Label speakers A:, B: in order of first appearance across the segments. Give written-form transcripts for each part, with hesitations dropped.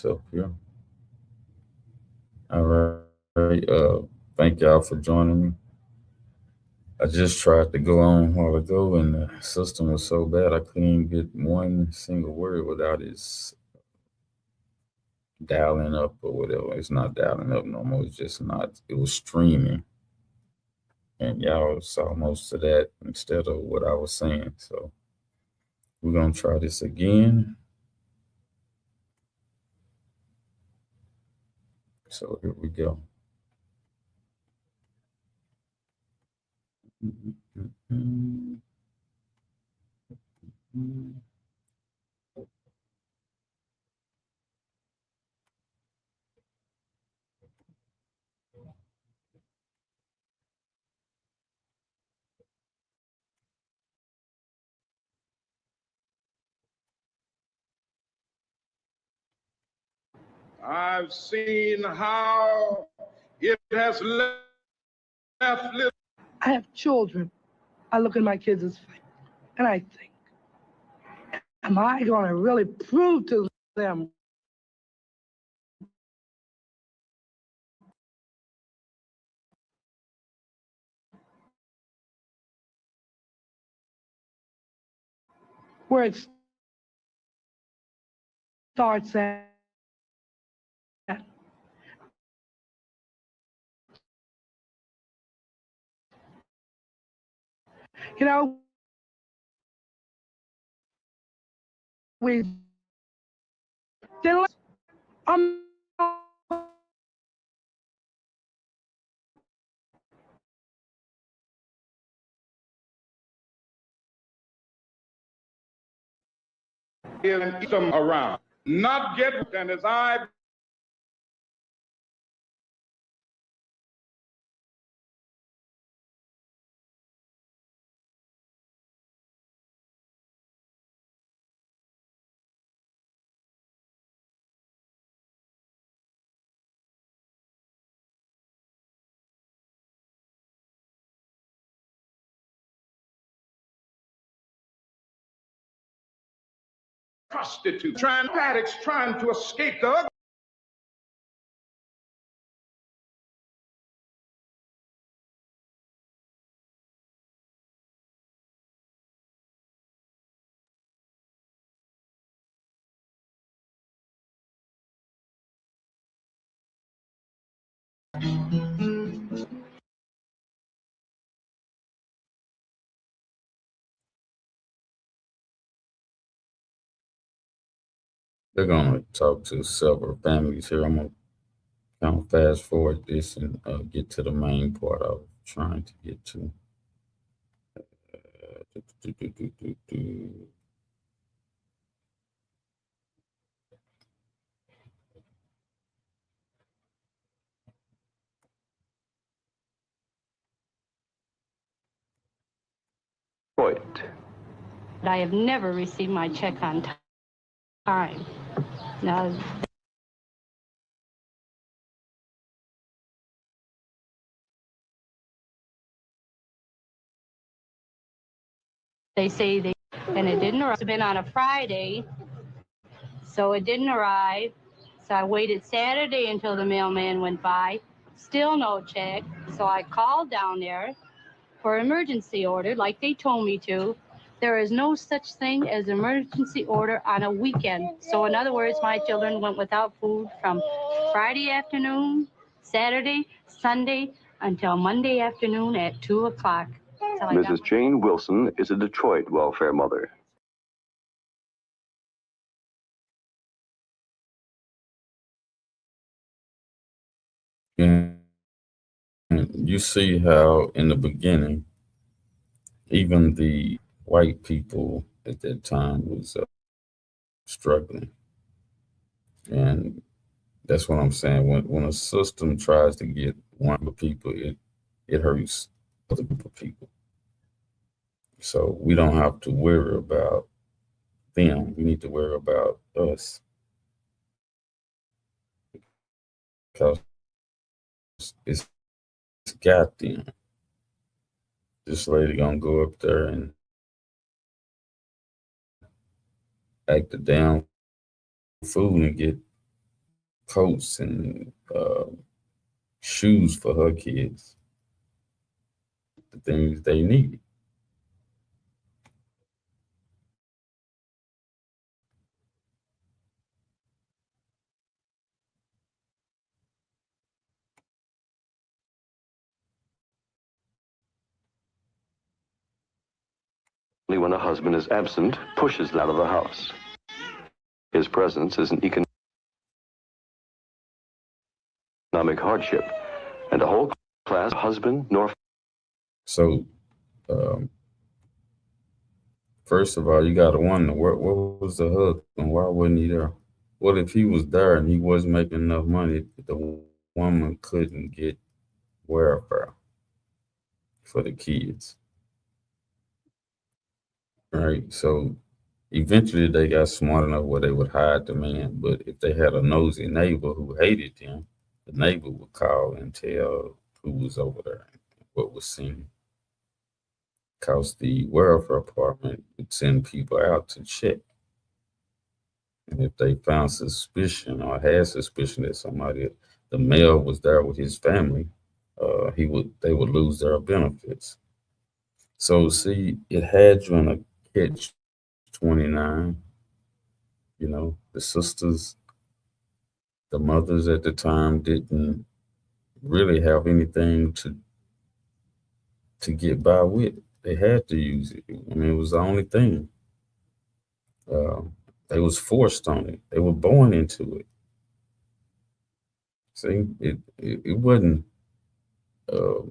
A: myself here. All right. Thank y'all for joining me. I just tried to go on a while ago, and the system was so bad I couldn't even get one single word without it dialing up or whatever. It's not dialing up no more. It's just not. It was streaming, and y'all saw most of that instead of what I was saying. So we're gonna try this again. So here we go.
B: I've seen how it has left little.
C: I have children. I look at my kids' face and I think, am I going to really prove to them where it starts at? You know, we didn't. I'm
B: And eat them around. Not get, and as I prostitute, trying addicts trying to escape the ugly.
A: They're gonna talk to several families here. I'm gonna kind of fast forward this and get to the main part I was trying to get to.
D: Point.
E: I have never received my check on time. Now, they say they, and it didn't arrive. It's been on a Friday, so it didn't arrive. So I waited Saturday until the mailman went by. Still no check. So I called down there for emergency order like they told me to. There is no such thing as emergency order on a weekend. So in other words, my children went without food from Friday afternoon, Saturday, Sunday, until Monday afternoon at 2 o'clock.
D: Mrs. Jane Wilson is a Detroit welfare mother.
A: And you see how in the beginning, even the white people at that time was struggling, and that's what I'm saying. When a system tries to get one group of people, it hurts other group of people. So we don't have to worry about them. We need to worry about us because it's got them. This lady gonna go up there and act the damn fool and get coats and shoes for her kids, the things they needed.
D: Only when a husband is absent, pushes them out of the house. His presence is an economic hardship, and a whole class, husband nor.
A: So, um, first of all, you got to wonder what was the husband? Why wasn't he there? What if he was there and he wasn't making enough money? The woman couldn't get welfare for the kids, right? So eventually they got smart enough where they would hide the man. But if they had a nosy neighbor who hated them, the neighbor would call and tell who was over there, what was seen. Because the welfare department would send people out to check. And if they found suspicion or had suspicion that somebody, the male was there with his family, they would lose their benefits. So see, it had you in a catch 29. You know, the sisters, the mothers at the time didn't really have anything to get by with. They had to use it. I mean, it was the only thing. Uh, they was forced on it. They were born into it. See, it wasn't uh,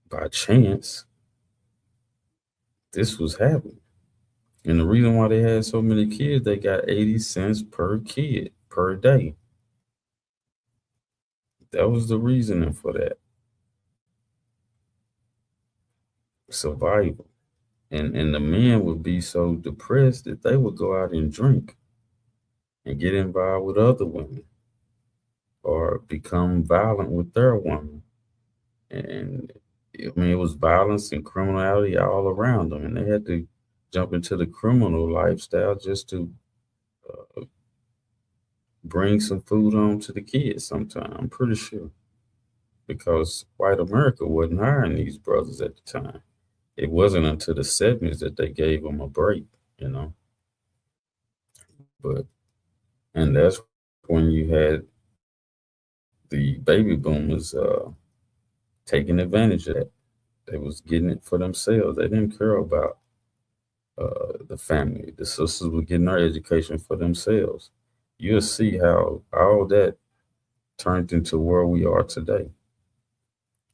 A: by chance. This was happening. And the reason why they had so many kids, they got 80 cents per kid per day. That was the reasoning for that. Survival. And the men would be so depressed that they would go out and drink and get involved with other women or become violent with their woman. And I mean, it was violence and criminality all around them. And they had to jump into the criminal lifestyle just to bring some food home to the kids sometime. I'm pretty sure. Because white America wasn't hiring these brothers at the time. It wasn't until the 70s that they gave them a break, you know. But, and that's when you had the baby boomers taking advantage of that. They was getting it for themselves. They didn't care about the family. The sisters were getting their education for themselves. You'll see how all that turned into where we are today.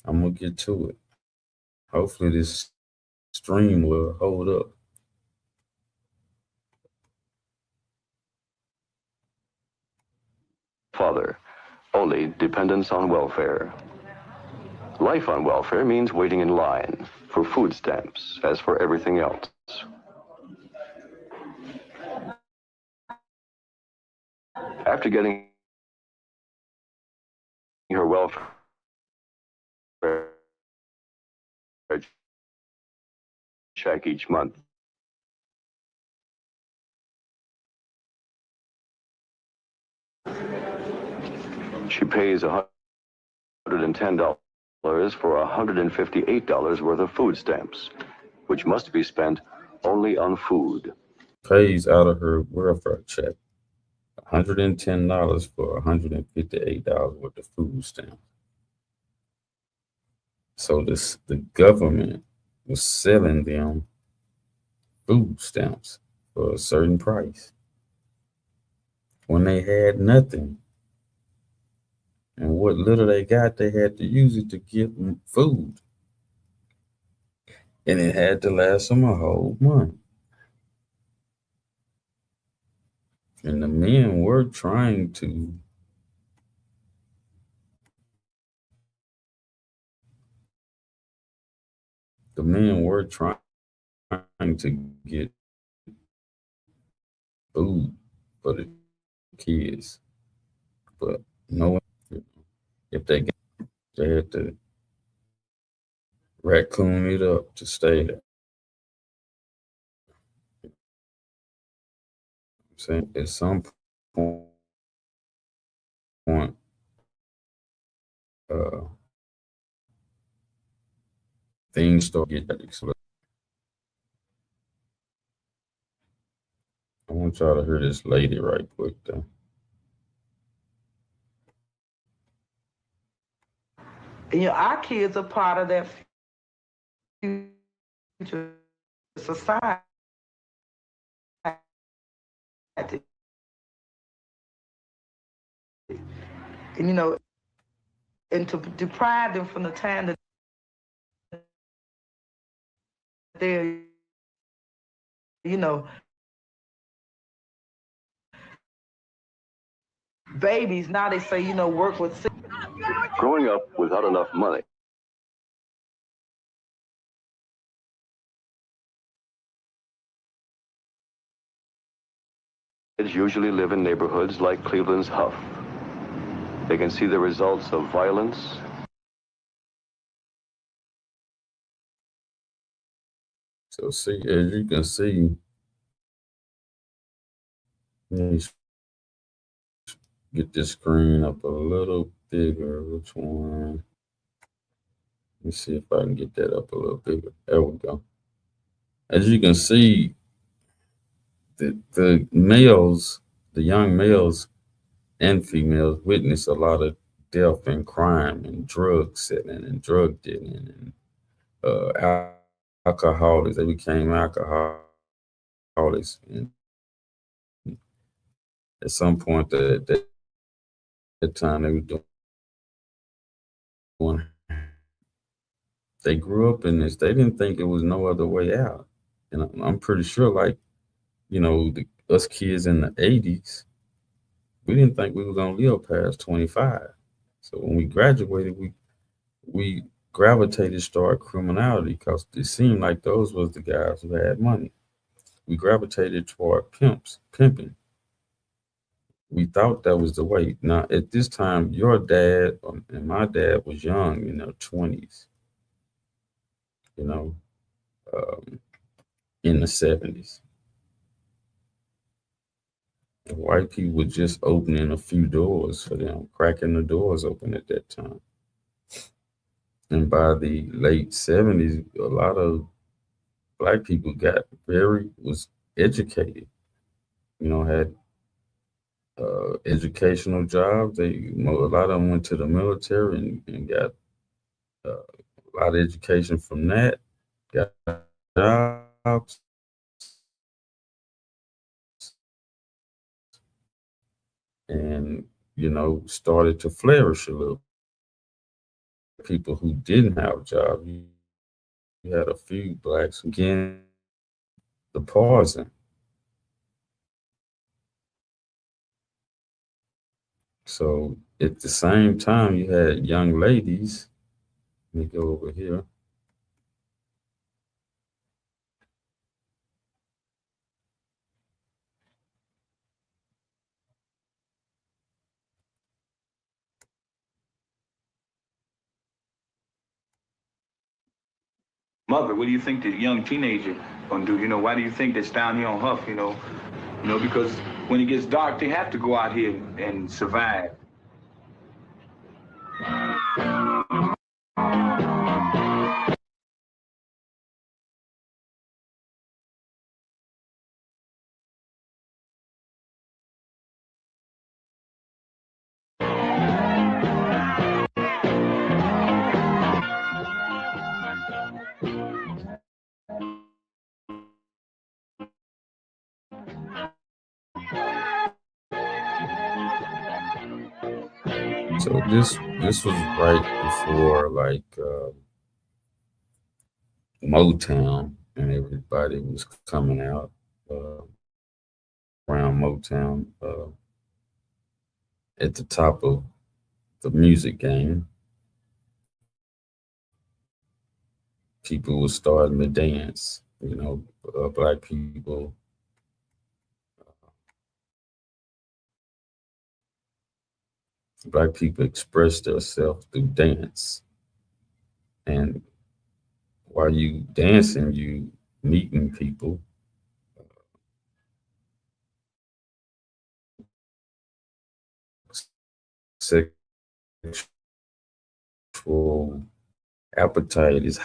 A: I'm gonna get to it. Hopefully, this stream will hold up.
D: Father, only dependence on welfare. Life on welfare means waiting in line for food stamps, as for everything else. After getting her welfare check each month, she pays $110 for $158 worth of food stamps, which must be spent only on food.
A: Pays out of her welfare check $110 for $158 worth of food stamps. So the government was selling them food stamps for a certain price when they had nothing. And what little they got, they had to use it to get food. And it had to last them a whole month. And the men were trying to get food for the kids, but no, if they had to raccoon it up to stay there. I'm saying at some point point, uh, things start getting. So I want y'all to hear this lady right quick, though.
C: And, our kids are part of that future society. And, and to deprive them from the time that they're, you know, babies, now they say, work with.
D: Growing up without enough money. Kids usually live in neighborhoods like Cleveland's Huff. They can see the results of violence
A: So see, as you can see, let me get this screen up a little bigger. Which one? Let me see if I can get that up a little bigger. There we go. As you can see, the males, the young males and females witness a lot of death and crime and drug selling and drug dealing and alcoholics. They became alcoholics. And at some point that time they were doing, they grew up in this. They didn't think it was no other way out. And I'm pretty sure, like, us kids in the 80s, we didn't think we were going to live past 25. So when we graduated, we gravitated toward criminality because it seemed like those was the guys who had money. We gravitated toward pimping. We thought that was the way. Now, at this time, your dad and my dad was young in their 20s, you know, um, in the 70s. The white people were just opening a few doors for them, cracking the doors open at that time. And by the late 70s, a lot of black people was educated, had educational jobs. A lot of them went to the military and got a lot of education from that, got jobs, and, started to flourish a little. People who didn't have jobs, you had a few blacks again, the poison. So at the same time, you had young ladies. Let me go over here.
F: Mother, what do you think the young teenager gonna do? Why do you think that's down here on Huff? Because when it gets dark, they have to go out here and survive.
A: So this was right before, like, Motown, and everybody was coming out around Motown, at the top of the music game. People were starting to dance. Black people. Black people express themselves through dance, and while you dancing, you meeting people. sexual appetite is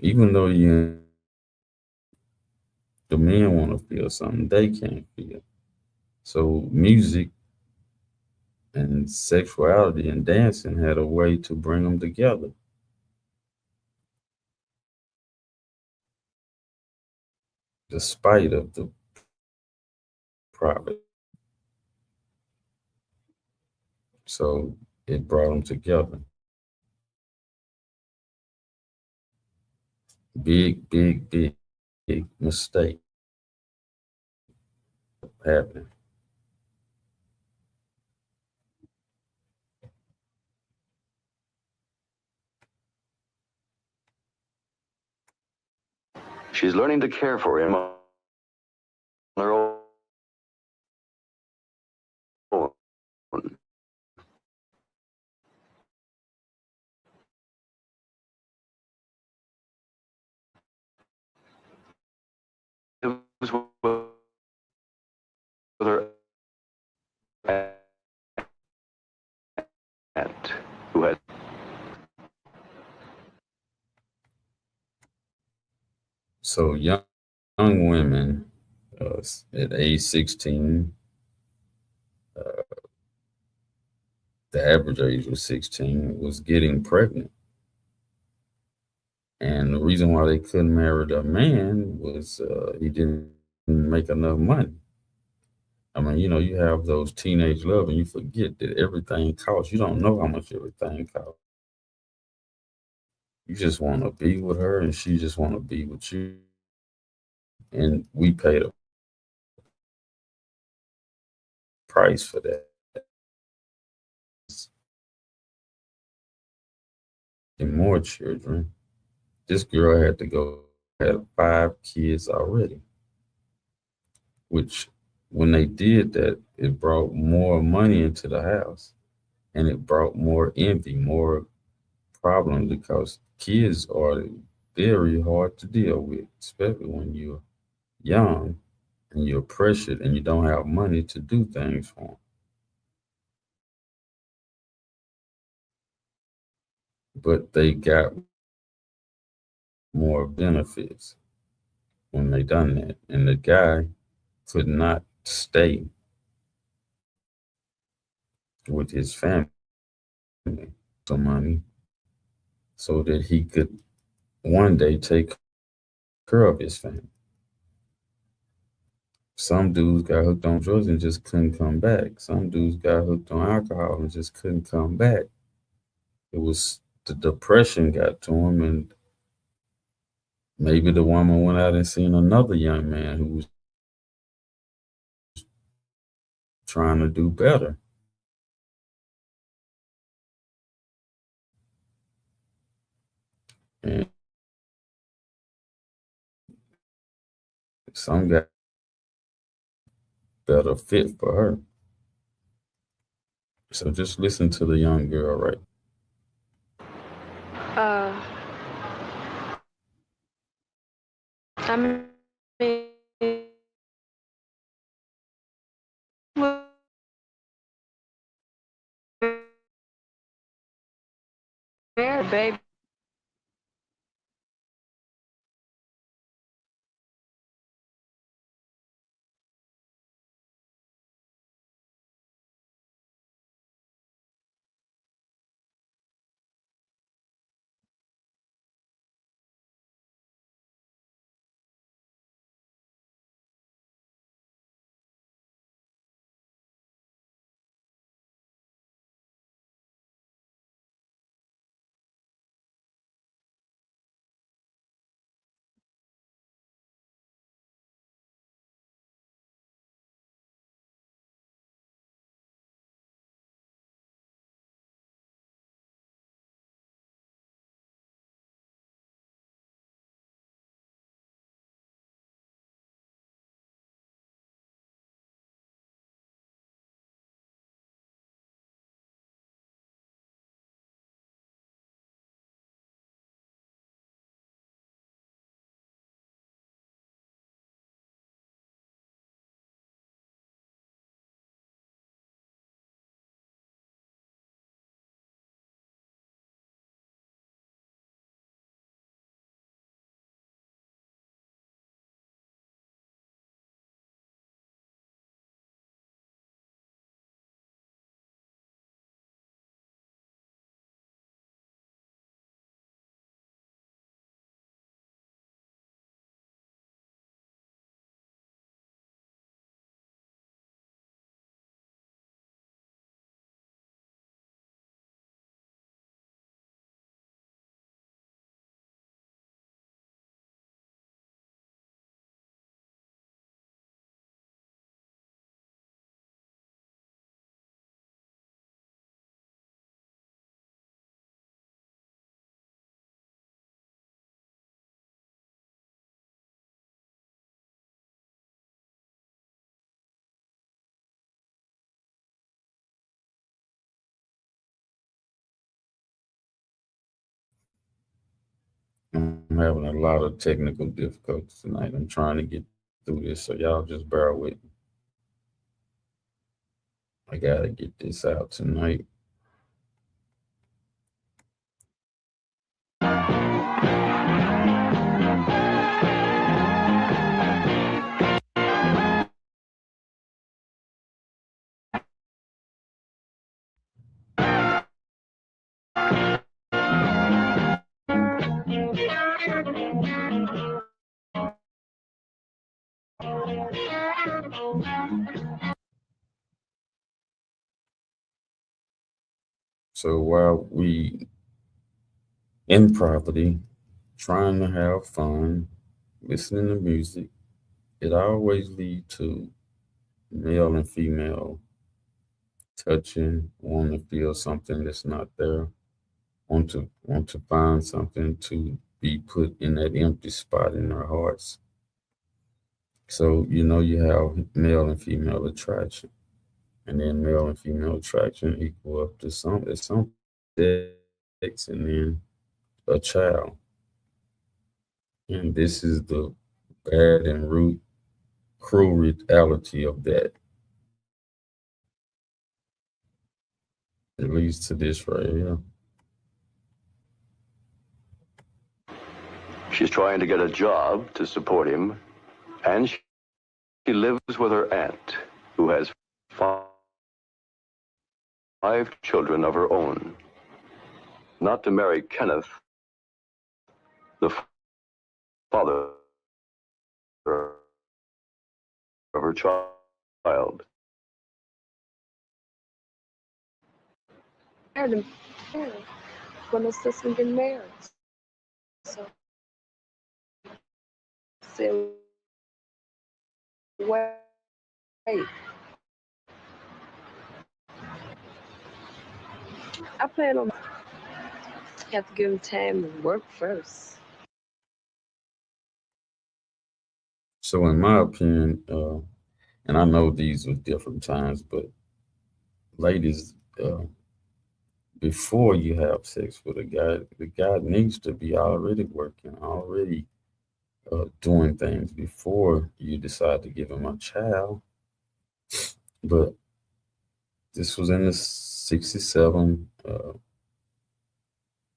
A: even though the men want to feel something they can't feel. So music and sexuality and dancing had a way to bring them together, despite of the private. So it brought them together. Big mistake happened.
D: She's learning to care for him on her own. Lives with her aunt, who had
A: So young women at age 16, the average age was 16, was getting pregnant. And the reason why they couldn't marry the man was he didn't make enough money. I mean, you have those teenage love and you forget that everything costs. You don't know how much everything costs. You just want to be with her and she just want to be with you. And we paid a price for that. And more children. This girl had to go, had 5 kids already, which when they did that, it brought more money into the house and it brought more envy, more problems because kids are very hard to deal with, especially when you're young and you're pressured and you don't have money to do things for them. But they got more benefits when they done that. And the guy could not stay with his family, some money, so that he could one day take care of his family. Some dudes got hooked on drugs and just couldn't come back. Some dudes got hooked on alcohol and just couldn't come back. It was the depression got to him, and maybe the woman went out and seen another young man who was trying to do better. And some got better fit for her. So just listen to the young girl, right?
G: Uh, I mean, baby.
A: having a lot of technical difficulties tonight. I'm trying to get through this, so y'all just bear with me. I gotta get this out tonight. So while we in poverty, trying to have fun, listening to music, it always lead to male and female touching, wanting to feel something that's not there, want to find something to be put in that empty spot in our hearts. So you have male and female attraction, and then male and female attraction equal up to some sex, and then a child. And this is the bad and root cruel reality of that. It leads to this right here.
D: She's trying to get a job to support him, and she lives with her aunt, who has five children of her own. Not to marry Kenneth, the father of her child.
G: Married him. When his sister getting married. So, said, wait. I plan on have to give him time to work first.
A: So, in my opinion, and I know these were different times, but ladies, before you have sex with a guy, the guy needs to be already working, already doing things before you decide to give him a child. But this was in the 67,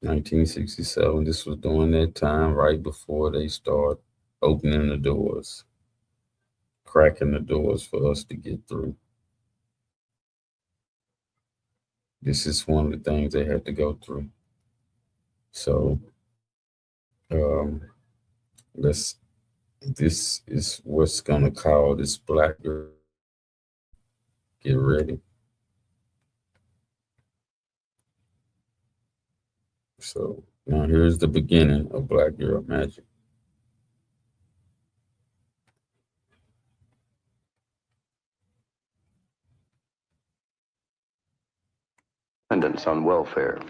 A: 1967. This was during that time, right before they start opening the doors, cracking the doors for us to get through. This is one of the things they had to go through. So, um, let's. This is what's gonna call this black girl. Get ready. So now here's the beginning of Black Girl Magic.
D: Dependence on welfare.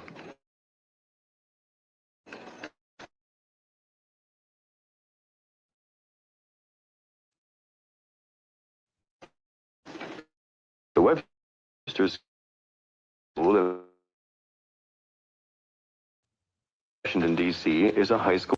D: The Webster School in Washington, D.C. is a high school.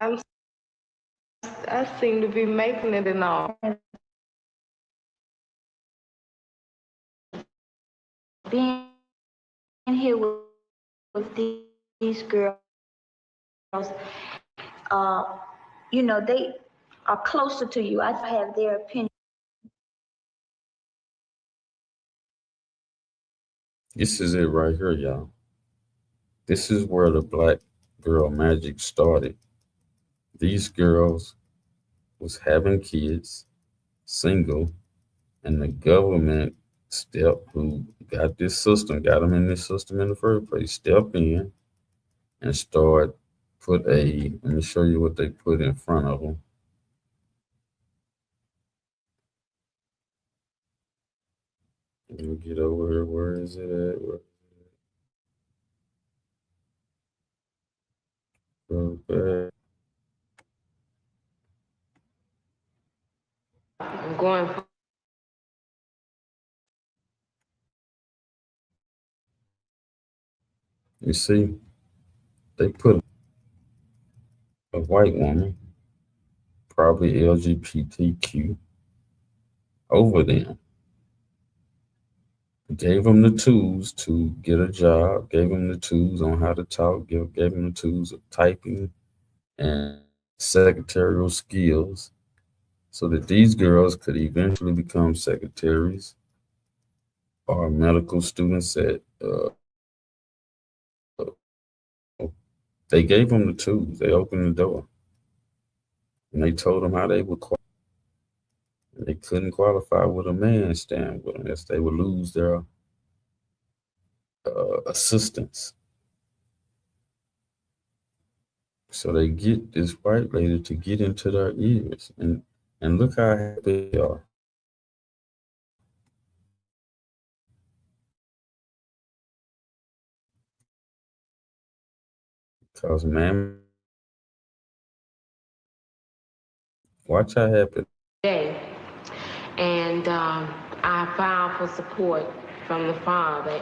G: I seem to be making it and all.
H: Being here with these girls, uh, they are closer to you. I have their opinion.
A: This is it right here, y'all. This is where the Black Girl Magic started. These girls was having kids, single, and the government who got this system, got them in this system in the first place, step in and start let me show you what they put in front of them. Let me get over here. Where is it at? Go back.
I: I'm going.
A: You see, they put a white woman, probably LGBTQ, over them. Gave them the tools to get a job, gave them the tools on how to talk, gave them the tools of typing and secretarial skills so that these girls could eventually become secretaries or medical students at, they gave them the tools. They opened the door and they told them how they would qualify. They couldn't qualify with a man stand with them, as they would lose their assistance. So they get this white lady to get into their ears, and look how happy they are. Because man, watch how happy.
I: Day. And I filed for support from the father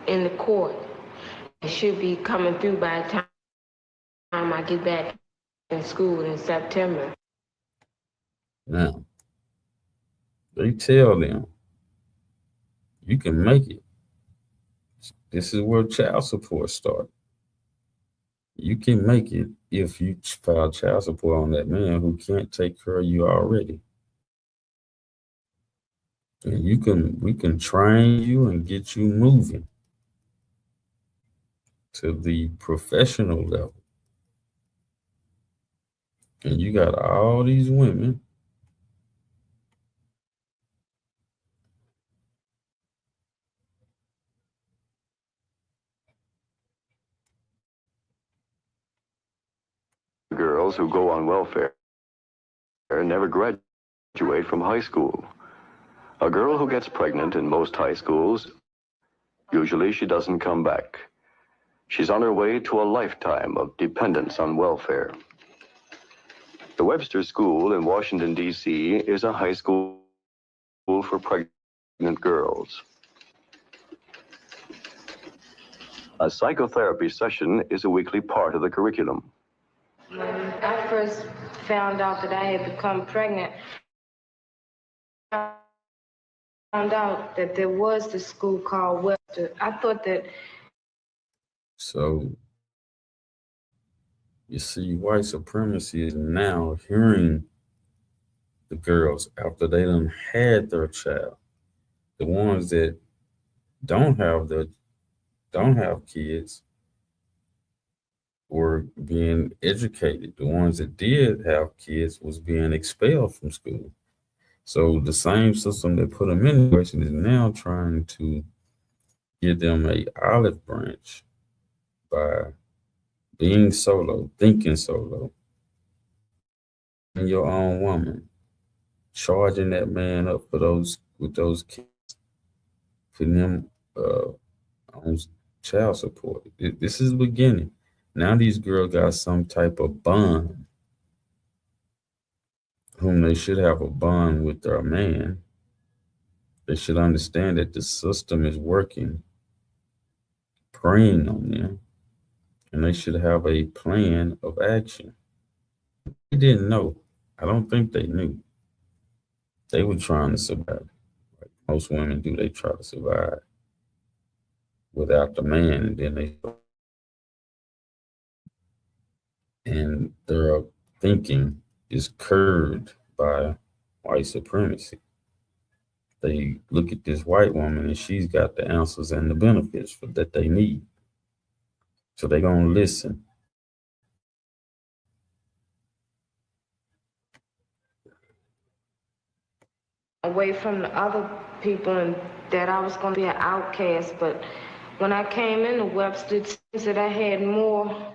I: in the court. It should be coming through by the time I get back in school in September.
A: Now they tell them you can make it. This is where child support starts. You can make it if you file child support on that man who can't take care of you already. And we can train you and get you moving to the professional level. And you got all these women
D: Girls who go on welfare never graduate from high school. A girl who gets pregnant in most high schools, usually she doesn't come back. She's on her way to a lifetime of dependence on welfare. The Webster School in Washington, D.C. is a high school for pregnant girls. A psychotherapy session is a weekly part of the curriculum.
I: When I first found out that I had become pregnant, I found out that there was this school called Webster. I thought that.
A: So you see, white supremacy is now hearing the girls after they done had their child. The ones that don't have kids were being educated. The ones that did have kids was being expelled from school. So the same system that put them in the situation is now trying to give them a olive branch by being solo, thinking solo, and your own woman, charging that man up for those kids, putting them on child support. This is the beginning. Now these girls got some type of bond, whom they should have a bond with their man. They should understand that the system is working, preying on them, and they should have a plan of action. They didn't know. I don't think they knew. They were trying to survive. Like most women do, they try to survive without the man, and then their thinking is curbed by white supremacy. They look at this white woman and she's got the answers and the benefits that they need. So they're going to listen.
I: Away from the other people and that I was going to be an outcast, but when I came into Webster, it seems that I had more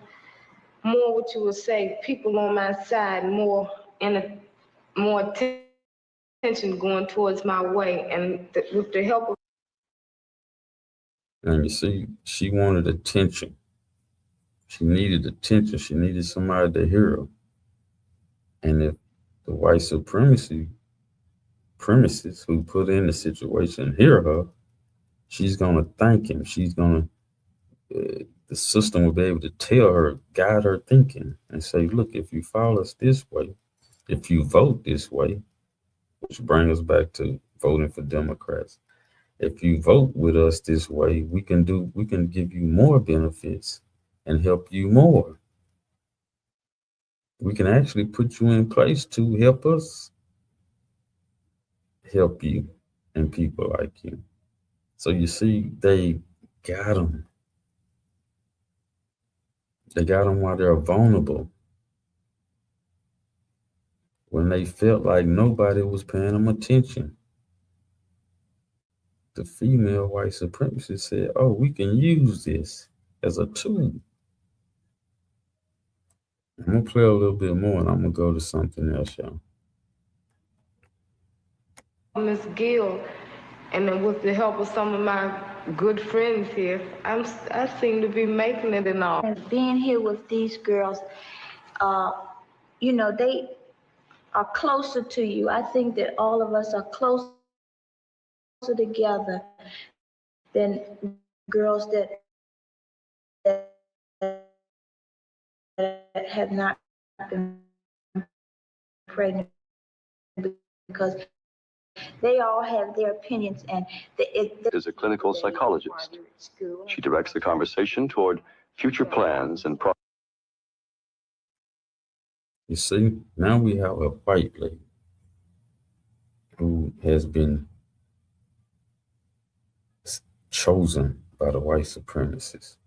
I: more what you would say, people on my side, more attention going towards my way, and with the help of.
A: And you see, she wanted attention. She needed attention. She needed somebody to hear her. And if the white supremacy premises who put in the situation hear her, she's gonna thank him. She's gonna the system will be able to tell her, guide her thinking, and say, look, if you follow us this way, if you vote this way, which brings us back to voting for Democrats. If you vote with us this way, we can give you more benefits and help you more. We can actually put you in place to help us help you and people like you. So you see, they got them. They got them while they're vulnerable. When they felt like nobody was paying them attention. The female white supremacist said, oh, we can use this as a tool. I'm going to play a little bit more and I'm going to go to something else, y'all.
I: Miss Gill, and then with the help of some of my good friends here, I seem to be making it and all.
H: And being here with these girls, you know, they are closer to you. I think that all of us are closer together than girls that have not been pregnant, because they all have their opinions, and
D: is a clinical psychologist. She directs the conversation toward future plans and
A: You see, now we have a white lady who has been chosen by the white supremacists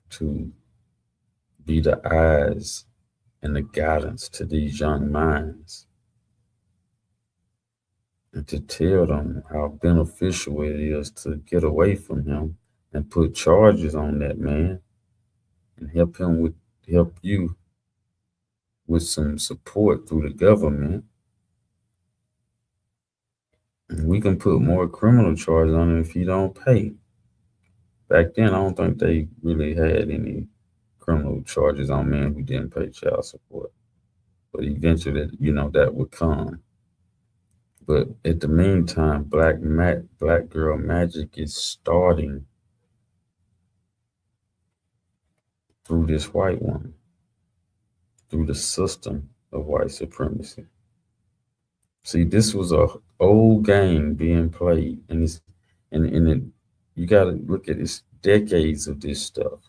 A: to be the eyes and the guidance to these young minds and to tell them how beneficial it is to get away from him and put charges on that man and help you with some support through the government. And we can put more criminal charges on him if he don't pay. Back then, I don't think they really had any criminal charges on men who didn't pay child support. But eventually, that would come. But at the meantime, black girl magic is starting through this white woman, through the system of white supremacy. See, this was a old game being played, and you got to look at this decades of this stuff,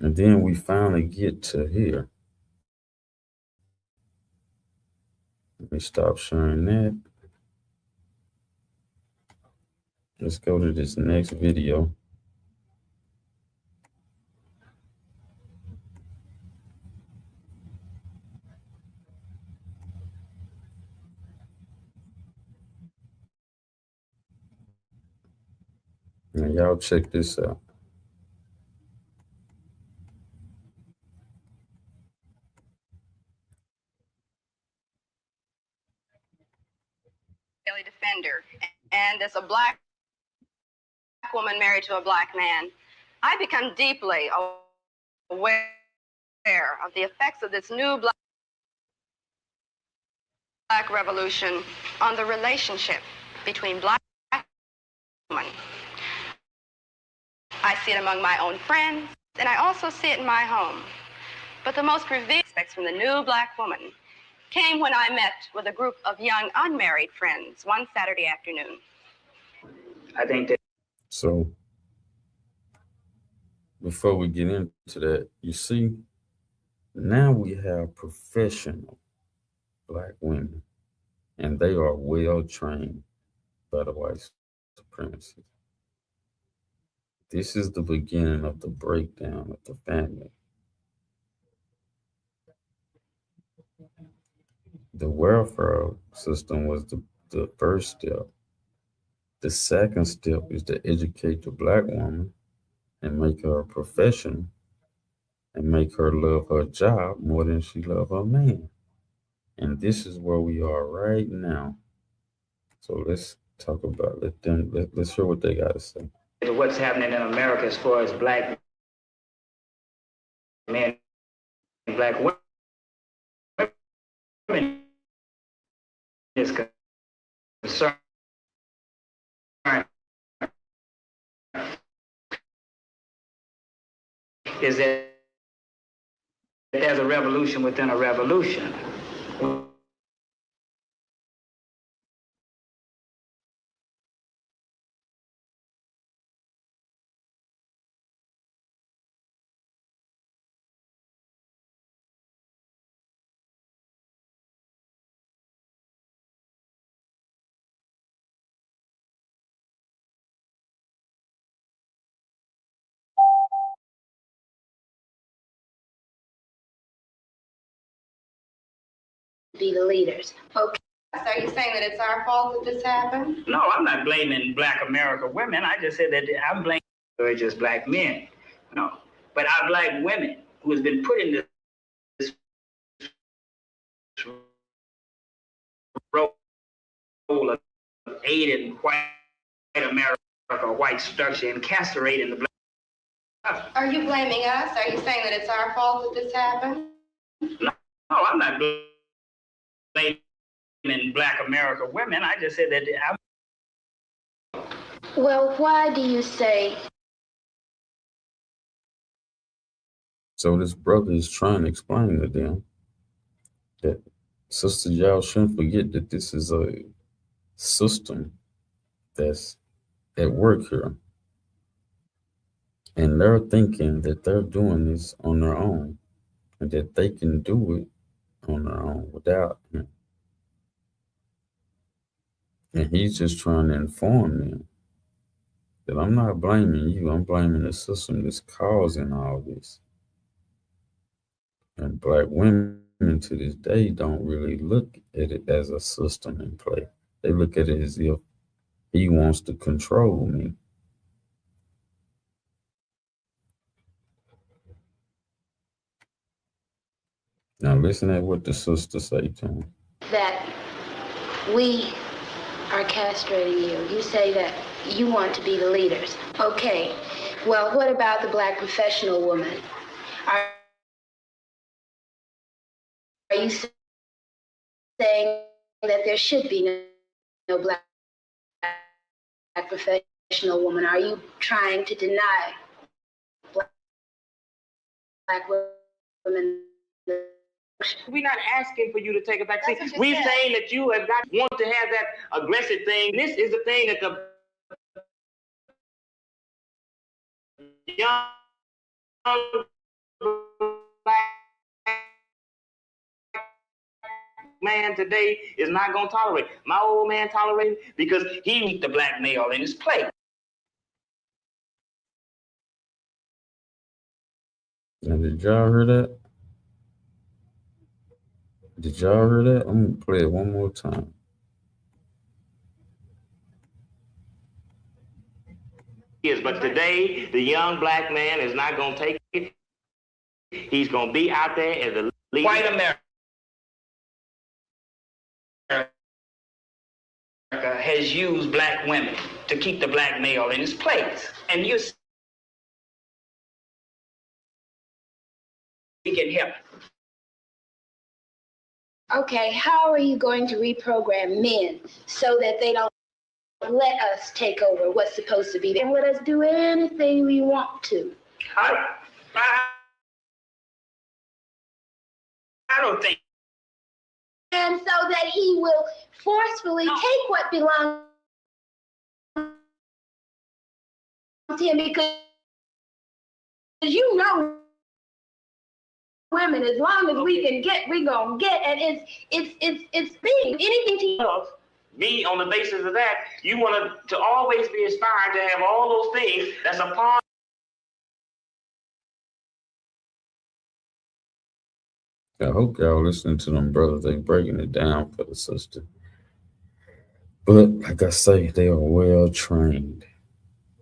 A: and then we finally get to here. Let me stop sharing that. Let's go to this next video. Now, y'all check this out.
J: Daily Defender, and as a black woman married to a black man, I become deeply aware of the effects of this new black revolution on the relationship between black and women. I see it among my own friends, and I also see it in my home. But the most revealing aspects from the new black woman came when I met with a group of young unmarried friends one Saturday afternoon.
K: I think that.
A: So, before we get into that, you see, now we have professional black women, and they are well trained by the white supremacy. This is the beginning of the breakdown of the family. The welfare system was the first step. The second step is to educate the black woman and make her a professional. and make her love her job more than she love her man. And this is where we are right now. So let's talk about let's hear what they got to say.
K: What's happening in America as far as black men and black women is concerned is that there's a revolution within a revolution.
H: Be the leaders. Okay.
J: So are you saying that it's our fault that this happened?
K: No, I'm not blaming black America women. I just said that I'm blaming just black men. No. But our black women who has been put in this role of aiding white America, white structure, and castrating the black.
J: Are you blaming us? Are you saying that it's our fault that this happened?
K: No, I'm not blaming black America women. I just said that
H: Well, why do you say?
A: So this brother is trying to explain to them that, sister, y'all shouldn't forget that this is a system that's at work here. And they're thinking that they're doing this on their own and that they can do it on their own without him. And he's just trying to inform them that I'm not blaming you, I'm blaming the system that's causing all this. And black women to this day don't really look at it as a system in play. They look at it as if he wants to control me. Now listen at what the sister say to him.
H: That we are castrating you. You say that you want to be the leaders. Okay. Well, what about the black professional woman? Are you saying that there should be no black professional woman? Are you trying to deny black women?
L: We're not asking for you to take a back seat. We're saying that you have got want to have that aggressive thing. This is the thing that the young black man today is not going to tolerate. My old man tolerated because he eat the black male in his plate.
A: Now, did y'all hear that? Did y'all hear that? I'm going to play it one more time.
L: Yes, but today, the young black man is not going to take it. He's going to be out there as a leader.
K: White America has used black women to keep the black male in his place. And you we can help.
H: Okay, how are you going to reprogram men so that they don't let us take over what's supposed to be there and let us do anything we want to?
K: I don't think.
H: And so that he will forcefully take what belongs to him, because you know women, as long as we can get, we're gonna get, and it's big. Anything to you.
L: Me, on the basis of that, you want to always be inspired to have all those things that's a part.
A: I hope y'all listening to them brothers. They breaking it down for the sister. But like I say, they are well trained.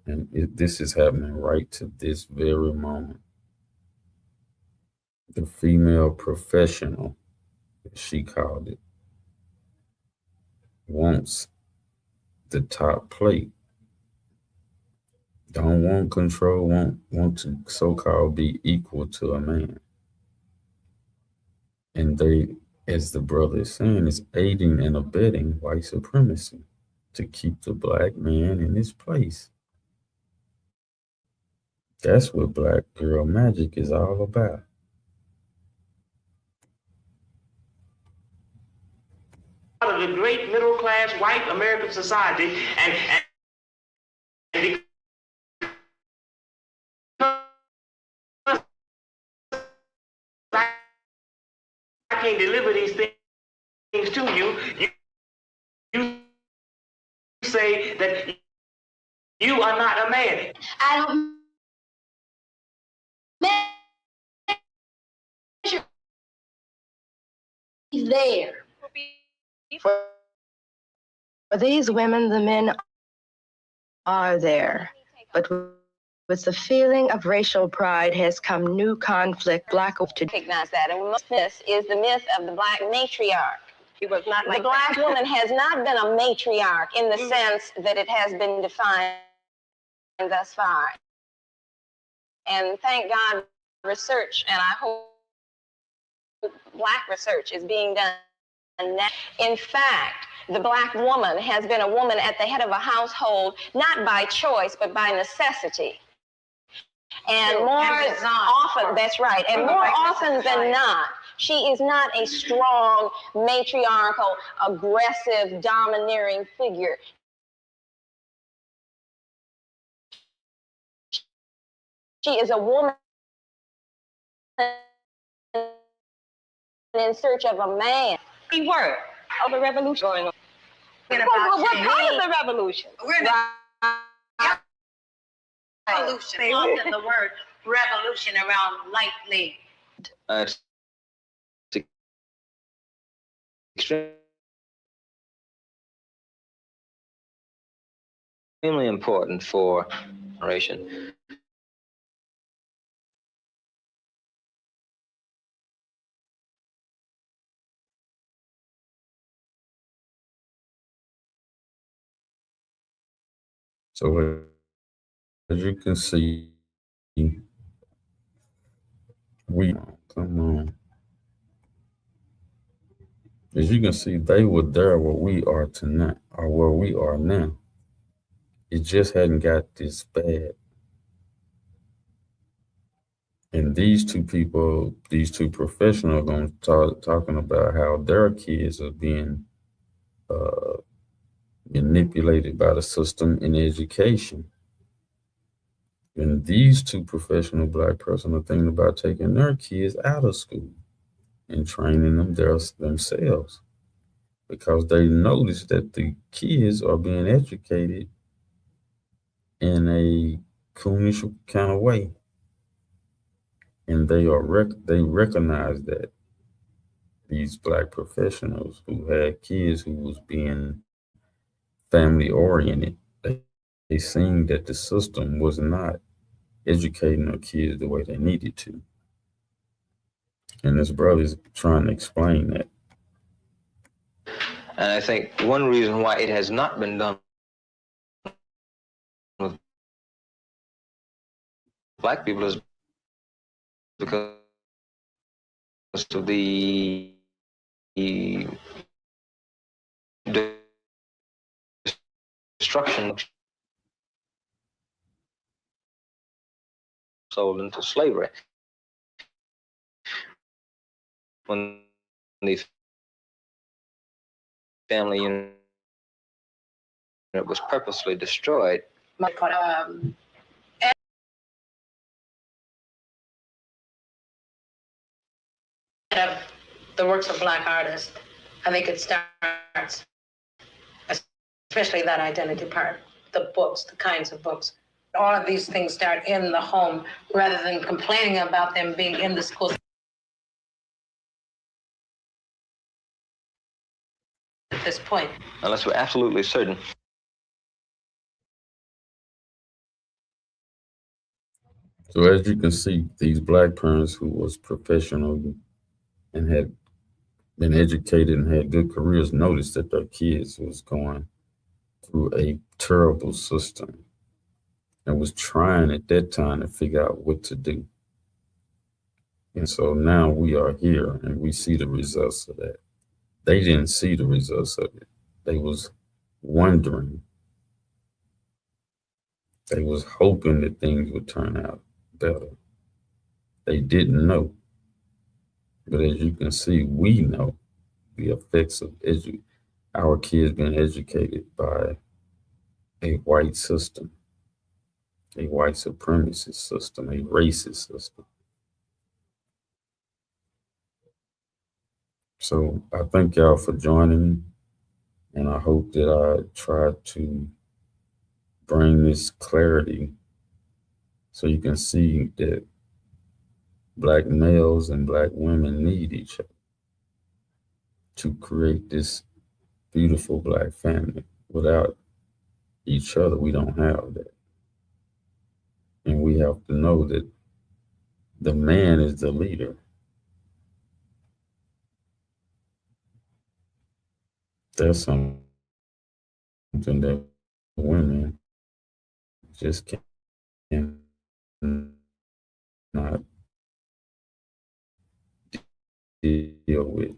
A: And this is happening right to this very moment. the female professional, as she called it, wants the top plate. Don't want control, want to so-called be equal to a man. And they, as the brother is saying, is aiding and abetting white supremacy to keep the black man in his place. That's what Black Girl Magic is all about.
L: Out of the great middle class white American society, and because I can't deliver these things to you, you say that you are not a man.
H: I don't measure there.
M: For these women, the men are there, but with the feeling of racial pride has come new conflict. Black to
J: Recognize that, and this is the myth of the black matriarch.
G: It was not like
J: The black woman has not been a matriarch in the sense that it has been defined thus far. And thank God, research, and I hope black research is being done now. In fact, the black woman has been a woman at the head of a household, not by choice, but by necessity. And more often, that's right, and more often than not, she is not a strong, matriarchal, aggressive, domineering figure. She is a woman in search of a man.
G: we were
J: Of the revolution going on.
G: what
J: kind of the revolution?
G: We're in revolution. Often the word revolution around lightly.
N: It's extremely important for generation.
A: So as you can see, we come on. As you can see, they were there where we are tonight, or where we are now. It just hadn't got this bad. And these two people, these two professionals, are going to talking about how their kids are being manipulated by the system in education. And these two professional black person are thinking about taking their kids out of school and training them themselves, because they notice that the kids are being educated in a coonish kind of way, and they recognize that these black professionals who had kids who was being family oriented, they seen that the system was not educating their kids the way they needed to. And this brother's trying to explain that.
N: And I think one reason why it has not been done with black people is because of the destruction sold into slavery. When the family unit was purposely destroyed.
G: Of the works of black artists, I think it starts, especially that identity part, the books, the kinds of books. All of these things start in the home rather than complaining about them being in the schools. At this point.
N: Unless we're absolutely certain.
A: So as you can see, these black parents who was professional and had been educated and had good careers noticed that their kids was going through a terrible system and was trying at that time to figure out what to do. And so now we are here and we see the results of that. They didn't see the results of it. They was wondering. They was hoping that things would turn out better. They didn't know. But as you can see, we know the effects of our kids being educated by a white system, a white supremacist system, a racist system. So I thank y'all for joining me, and I hope that I try to bring this clarity so you can see that black males and black women need each other to create this beautiful black family. Without each other, we don't have that. And we have to know that the man is the leader. That's something that women just cannot deal with.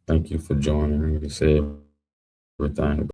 A: Thank you for joining me to say everything.